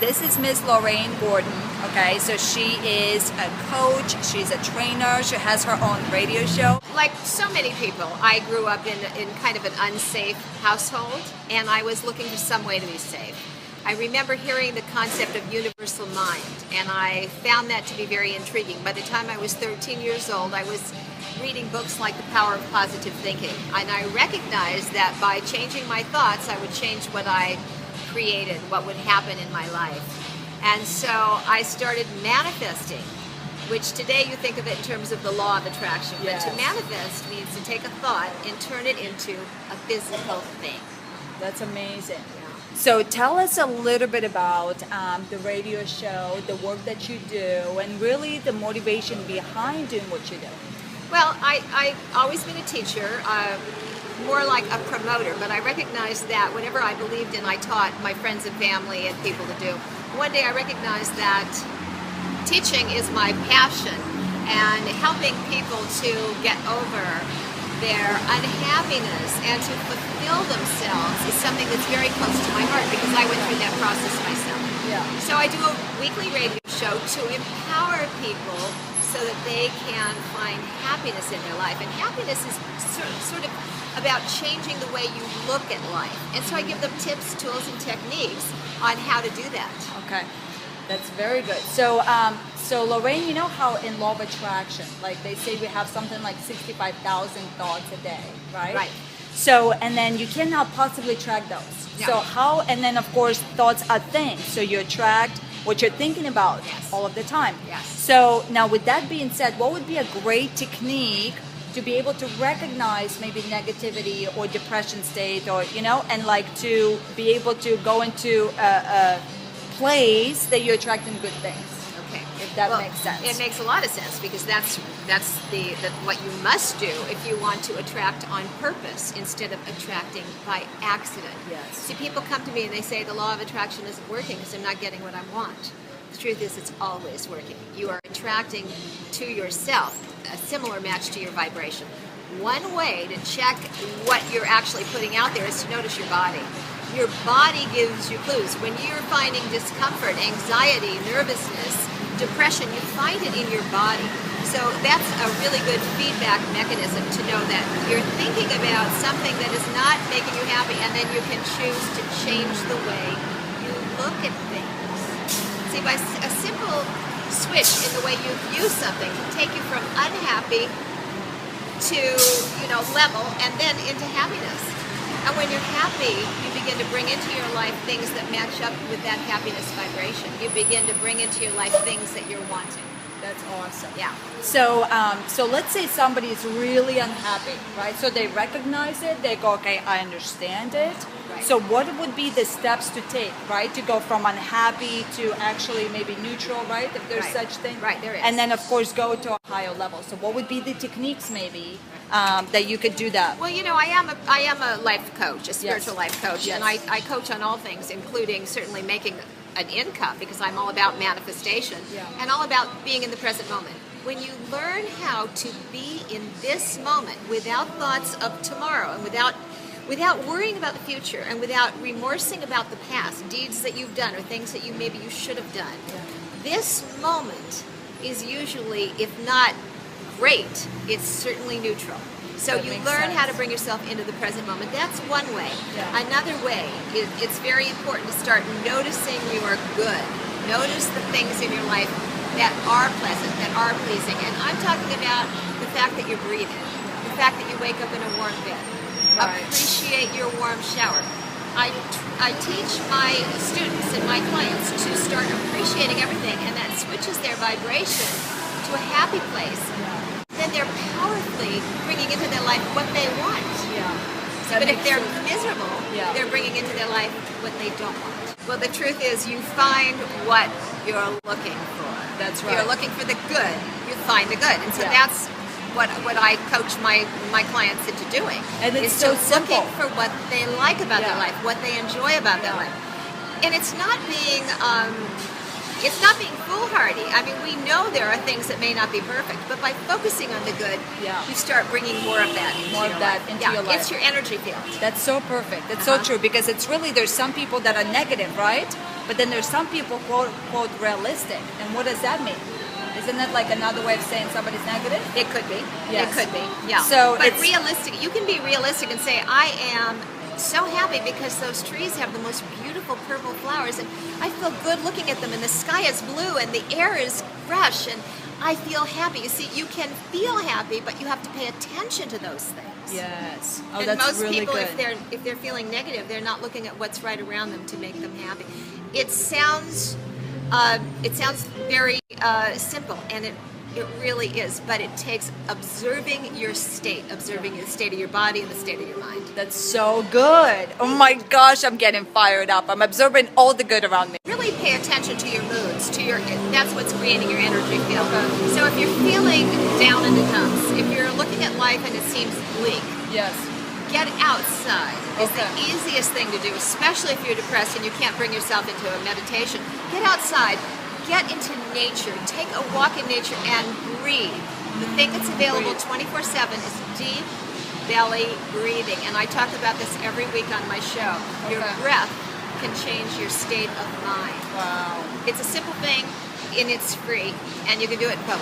this is Miss Lorane Gordon. Okay, so she is a coach, she's a trainer, she has her own radio show. Like so many people, I grew up in kind of an unsafe household, and I was looking for some way to be safe. I remember hearing the concept of universal mind, and I found that to be very intriguing. By the time I was 13 years old, I was reading books like The Power of Positive Thinking, and I recognized that by changing my thoughts, I would change what I created, what would happen in my life. And so I started manifesting, which today you think of it in terms of the law of attraction. Yes. But to manifest means to take a thought and turn it into a physical thing. That's amazing. Yeah. So tell us a little bit about the radio show, the work that you do, and really the motivation behind doing what you do. Well, I've always been a teacher, more like a promoter, but I recognized that whatever I believed in, I taught my friends and family and people to do. One day I recognized that teaching is my passion, and helping people to get over their unhappiness and to fulfill themselves is something that's very close to my heart because I went through that process myself. Yeah. So I do a weekly radio show to empower people so that they can find happiness in their life. And happiness is sort of about changing the way you look at life. And so I give them tips, tools, and techniques on how to do that. Okay, that's very good. So, so Lorane, you know how in law of attraction, like they say we have something like 65,000 thoughts a day, right? Right. So, and then you cannot possibly track those. Yeah. So how, and then of course thoughts are things. So you attract what you're thinking about Yes. all of the time. Yes. So now with that being said, what would be a great technique to be able to recognize maybe negativity or depression state, or, you know, and like to be able to go into a place that you're attracting good things, Okay. if that makes sense. It makes a lot of sense because that's the what you must do if you want to attract on purpose instead of attracting by accident. Yes. See, people come to me and they say the law of attraction isn't working because I'm not getting what I want. The truth is it's always working. You are attracting to yourself a similar match to your vibration. One way to check what you're actually putting out there is to notice your body. Your body gives you clues. When you're finding discomfort, anxiety, nervousness, depression, you find it in your body. So that's a really good feedback mechanism to know that you're thinking about something that is not making you happy, and then you can choose to change the way you look at things. See, by a simple switch in the way you view something can take you from unhappy to, level and then into happiness. And when you're happy, you begin to bring into your life things that match up with that happiness vibration. You begin to bring into your life things that you're wanting. That's awesome. Yeah. So, so let's say somebody is really unhappy, right? So they recognize it. They go, okay, I understand it. Right. So what would be the steps to take, right? To go from unhappy to actually maybe neutral, right? If there's Right. such thing. Right, there is. And then of course go to a higher level. So what would be the techniques maybe that you could do that? Well, I am a life coach, a spiritual life coach, Yes. and I coach on all things, including certainly making an income, because I'm all about manifestation and all about being in the present moment. When you learn how to be in this moment without thoughts of tomorrow and without worrying about the future and without remorsing about the past, deeds that you've done or things that maybe you should have done, this moment is usually, if not great, it's certainly neutral. So That you makes learn how sense. to bring yourself into the present moment. That's one way. Yeah. Another way, it's very important to start noticing your good. Notice the things in your life that are pleasant, that are pleasing. And I'm talking about the fact that you're breathing, the fact that you wake up in a warm bed. Right. Appreciate your warm shower. I teach my students and my clients to start appreciating everything, and that switches their vibration to a happy place. Then they're powerfully bringing into their life what they want. Yeah. But if they're miserable, Yeah. they're bringing into their life what they don't want. Well, the truth is you find what you're looking for. That's If right. you're looking for the good, you find the good. And so Yeah. that's what I coach my clients into doing. And it's is so to simple. looking for what they like about Yeah. their life, what they enjoy about their life. And it's not being foolhardy. I mean, we know there are things that may not be perfect, but by focusing on the good, Yeah. you start bringing more of that into More of your that life. into Yeah, your life. it's your energy field. That's so perfect. That's so Uh-huh. true, because it's really, there's some people that are negative, right? But then there's some people quote realistic. And what does that mean? Isn't that like another way of saying somebody's negative? It could be. Yes. It could be. Yeah. So but it's realistic. You can be realistic and say, I am so happy because those trees have the most beautiful purple flowers, and I feel good looking at them, and the sky is blue, and the air is fresh, and I feel happy. You see, you can feel happy, but you have to pay attention to those things. yes. Oh, And that's most really people, good. if they're feeling negative, they're not looking at what's right around them to make them happy. It sounds very simple, and it really is. But it takes observing your state, observing the state of your body and the state of your mind. That's so good. Oh my gosh, I'm getting fired up. I'm absorbing all the good around me. Really pay attention to your moods, that's what's creating your energy field. So if you're feeling down in the dumps, if you're looking at life and it seems bleak, Yes. get outside is the Okay. easiest thing to do, especially if you're depressed and you can't bring yourself into a meditation. Get outside, get into nature, take a walk in nature and breathe. The thing that's available 24/7 is deep belly breathing, and I talk about this every week on my show. Your Okay. breath can change your state of mind. Wow. It's a simple thing, and it's free, and you can do it in public.